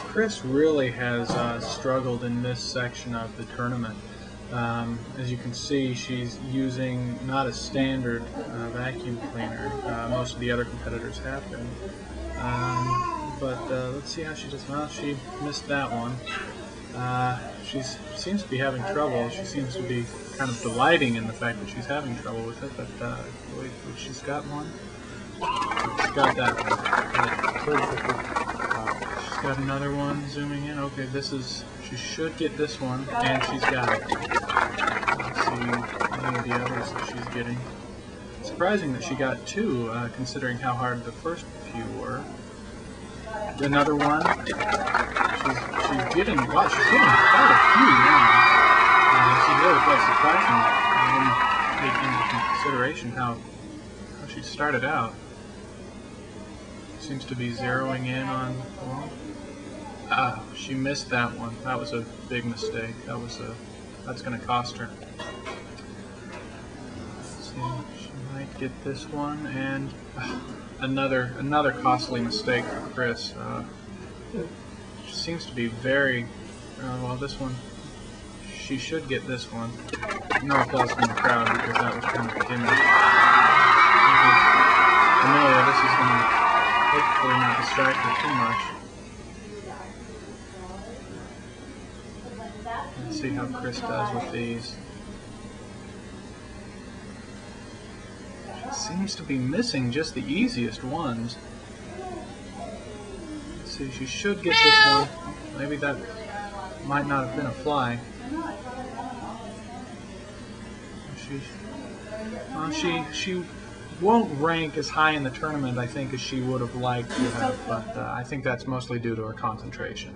Chris really has struggled in this section of the tournament. As you can see, she's using not a standard vacuum cleaner. Most of the other competitors have been. But let's see how she does. Well, she missed that one. She seems to be having trouble. She seems to be kind of delighting in the fact that she's having trouble with it, but wait, she's got one. She's got that one. She's got another one, zooming in. Okay, this is, she should get this one, and she's got it. Let's see any of the others that she's getting. Surprising that she got two, considering how hard the first few were. Another one. She's getting, wow, she's getting quite a few now. She's really quite surprising when you take into consideration how she started out. Seems to be zeroing in on one. She missed that one. That was a big mistake. That's going to cost her. Let's see, she might get this one, and another costly mistake for Chris. She seems to be very well. This one, she should get this one. No applause from the crowd because that was kind of a gimme. Amelia, this is going to hopefully not distract her too much. Let's see how Chris does with these. She seems to be missing just the easiest ones. Let's see, she should get this one. Maybe that might not have been a fly. She won't rank as high in the tournament, I think, as she would have liked to have, but I think that's mostly due to her concentration.